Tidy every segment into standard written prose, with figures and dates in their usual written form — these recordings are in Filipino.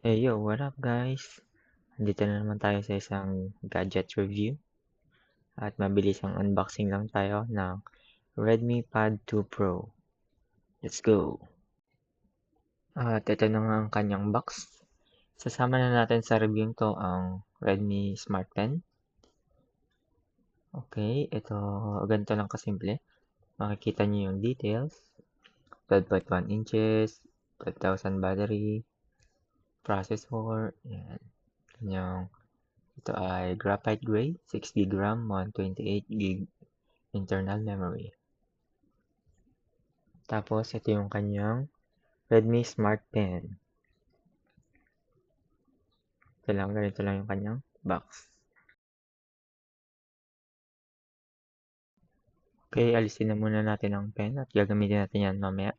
Hey yo, what up guys? Andito na naman tayo sa isang gadget review at mabilisang unboxing lang tayo ng Redmi Pad 2 Pro. Let's go! At ito na nga ang kanyang box. Sasama na natin sa review to ang Redmi Smart Pen. Okay, ito ganito lang kasimple. Makikita niyo yung details. 12.1 inches, 12,000 battery, processor, yan. Kanyang ito ay graphite gray, 6GB RAM, 128GB internal memory. Tapos, ito yung kanyang Redmi Smart Pen. Ganito lang yung kanyang box. Okay, alisin na muna natin ang pen at gagamitin natin yan mamaya.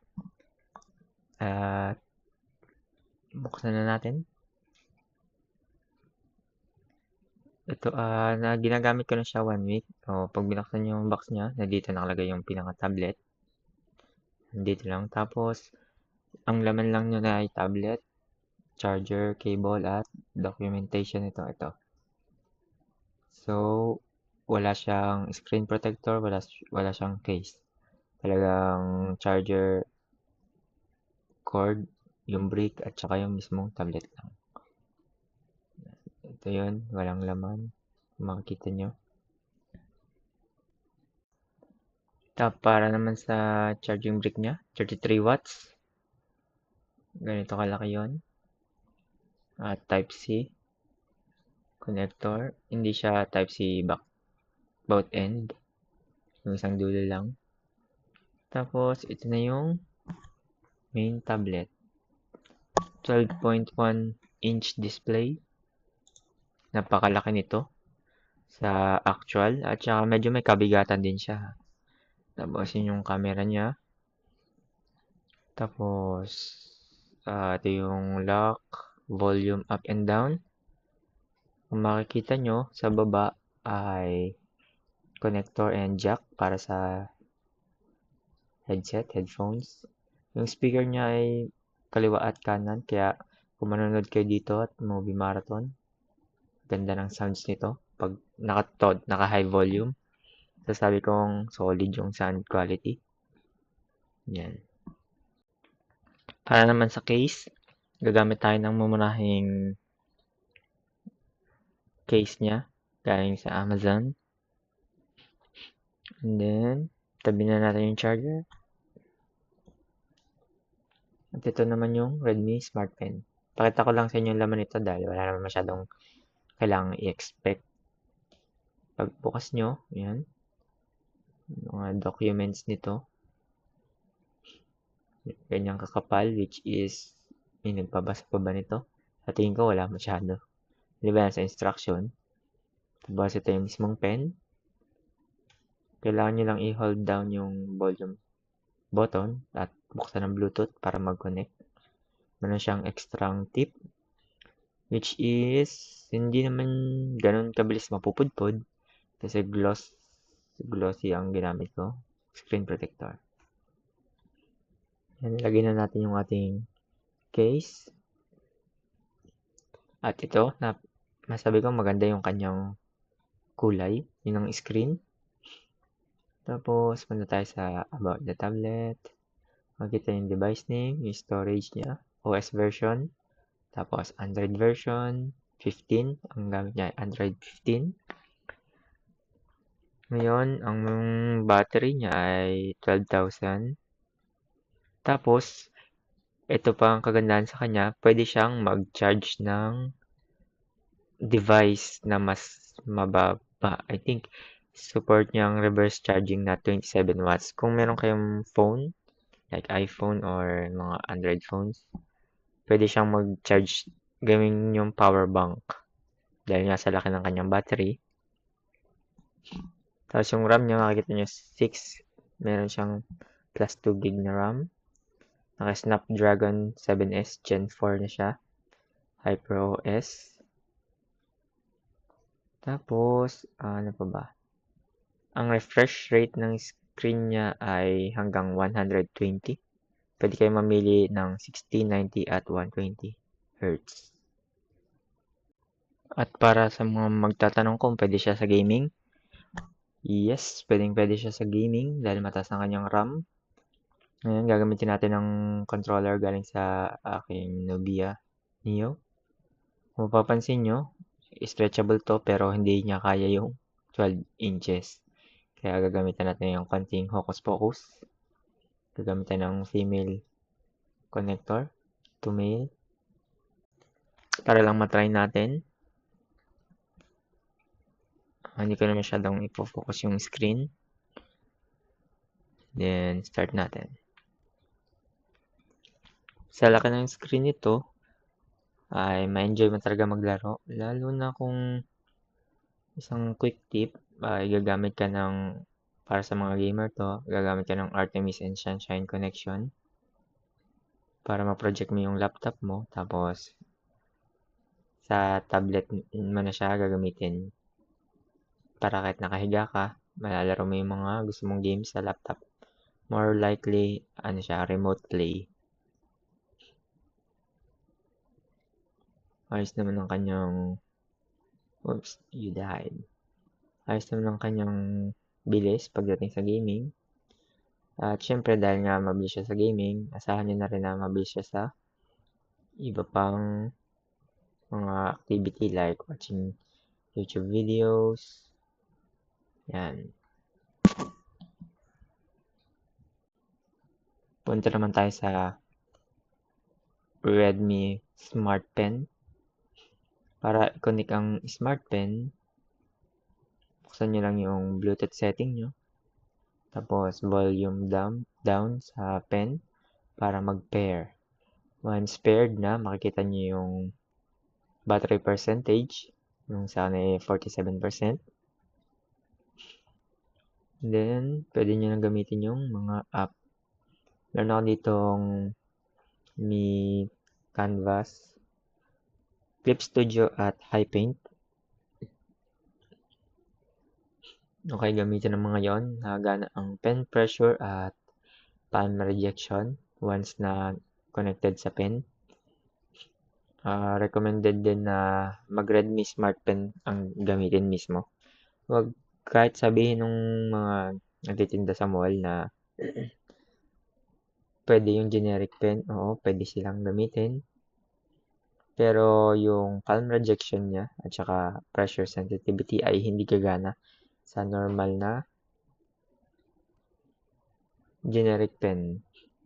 At buksan na natin. Ito, ginagamit ko na siya 1 week. O, pag binuksan yung box niya, nandito nakalagay yung pinaka-tablet. Nandito lang. Tapos, ang laman lang niya na ay tablet, charger, cable, at documentation ito. So, wala siyang screen protector, wala siyang case. Talagang charger, cord, yung brick, at saka yung mismong tablet lang. Ito yun, walang laman. Makikita nyo. Para naman sa charging brick niya, 33 watts. Ganito kalaki yun. At Type-C connector. Hindi siya Type-C both end. Yung isang dulo lang. Tapos, ito na yung main tablet. 12.1 inch display. Napakalaki nito sa actual. At saka medyo may kabigatan din siya. Tapos, yun yung camera niya. Tapos, ito yung lock, volume up and down. Kung makikita nyo, sa baba ay connector and jack para sa headphones. Yung speaker niya ay kaliwa at kanan, kaya kung manonood kayo dito at movie marathon, ganda ng sounds nito. Pag naka-high volume, sasabi kong solid yung sound quality. Yan. Para naman sa case, gagamit tayo ng mumurahing case niya, galing sa Amazon. And then, tabi na natin yung charger. At ito naman yung Redmi Smart Pen. Pakita ko lang sa inyo yung laman nito dahil wala naman masyadong kailangang i-expect. Pagbukas nyo, yan, mga documents nito. Ganyang kakapal, which is, may nagpabasa pa ba nito? Sa tingin ko, wala masyado. Di ba sa instruction? Tapos ito yung mismong pen. Kailangan nyo lang i-hold down yung volume button at buksan ng Bluetooth para mag-connect. Meron siyang extrang tip, which is, hindi naman ganun kabilis mapupudpod kasi glossy ang ginamit ko. Screen protector. Yan, lagay na natin yung ating case. At ito, masabi ko maganda yung kanyang kulay. Yun ang screen. Tapos, punta tayo sa about the tablet. Makikita yung device name, yung storage niya, OS version. Tapos, Android version 15. Ang gamit niya ay Android 15. Ngayon, ang battery niya ay 12,000. Tapos, ito pa ang kagandahan sa kanya, pwede siyang mag-charge ng device na mas mababa. I think, support niya ang reverse charging na 27 watts. Kung meron kayong phone, like iPhone or mga Android phones, pwede siyang mag-charge gawin yung power bank. Dahil nga sa laki ng kanyang battery. Tapos yung RAM niya, makikita nyo 6. Meron siyang plus 2 gig na RAM. Naka-Snapdragon 7S Gen 4 na siya. HyperOS. Tapos, ano pa ba? Ang refresh rate ng screen niya ay hanggang 120. Pwede kayo mamili ng 60, 90 at 120 Hz. At para sa mga magtatanong kung pwede siya sa gaming, yes, pwede siya sa gaming dahil mataas ang kanyang RAM. Ngayon, gagamitin natin ng controller galing sa aking Nubia Neo. Kung mapapansin nyo, stretchable to pero hindi niya kaya yung 12 inches. Kaya gagamitan natin yung konting hocus pocus. Gagamitan ng female connector to male para lang matry natin. Hindi ko na masyadong ipo-focus yung screen. Then, start natin. Sa laki ng screen nito, ay ma-enjoy mo talaga maglaro. Lalo na kung isang quick tip, ay gagamit ka ng, para sa mga gamer to, gagamit ka ng Artemis and Sunshine connection para ma-project mo yung laptop mo. Tapos, sa tablet mo na siya gagamitin para kahit nakahiga ka, malalaro mo yung mga gusto mong games sa laptop. More likely, remote play. Ayos naman ang kanyang, oops, you died. Ayos naman ang kanyang bilis pagdating sa gaming. At syempre dahil nga mabilis siya sa gaming, asahan nyo na rin na mabilis siya sa iba pang mga activity like watching YouTube videos. Yan. Punta naman tayo sa Redmi Smart Pen. Para i-connect ang Smart Pen, buksan nyo lang yung Bluetooth setting nyo. Tapos volume down sa pen para mag-pair. Once paired na, makikita nyo yung battery percentage. Yung sa akin ay 47%. Then, pwede nyo nang gamitin yung mga app. Meron ako ditong Mi Canvas, Clip Studio at HiPaint. Okay, gamitin ng mga yon. Nagana ang pen pressure at palm rejection once na connected sa pen. Recommended din na mag-Redmi Smart Pen ang gamitin mismo. Huwag kahit sabihin ng mga nagtitinda sa mall na pwede yung generic pen, oo, pwede silang gamitin. Pero yung palm rejection niya at saka pressure sensitivity ay hindi gagana sa normal na generic pen.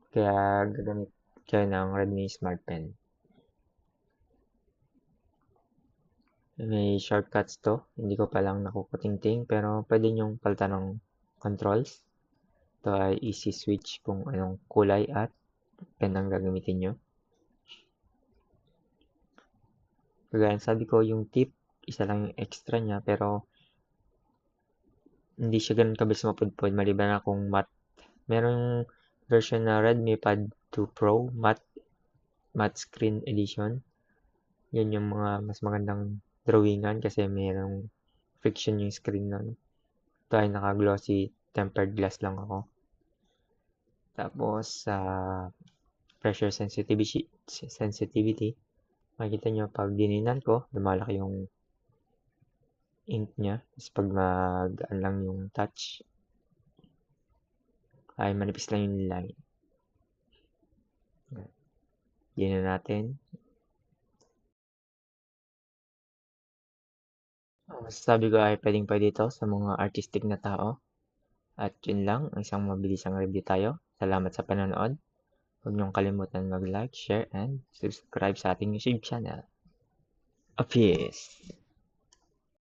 Kaya gagamit kayo ng Redmi Smart Pen. May shortcuts to. Hindi ko pa lang nakukutingting pero pwede nyong palitan ng controls. Ito ay easy switch kung anong kulay at pen ang gagamitin nyo. Kagaya sabi ko, yung tip, isa lang yung extra niya pero hindi siya ganun kabilis mapudpod maliban na kung matte. Merong version na Redmi Pad 2 Pro matte screen edition. Yun yung mga mas magandang drawingan kasi mayroong friction yung screen nun. Ito ay naka-glossy tempered glass lang ako. Tapos sa pressure sensitivity, makikita nyo pag dininan ko, lumalaki yung ink niya. Tapos pag magaan lang yung touch, ay manipis lang yung line. Dinan natin. Masasabi ko ay pwedeng-pwede ito sa mga artistic na tao. At yun lang, isang mabilisang review tayo. Salamat sa panonood. Huwag niyong kalimutan mag-like, share, and subscribe sa ating YouTube channel. A peace!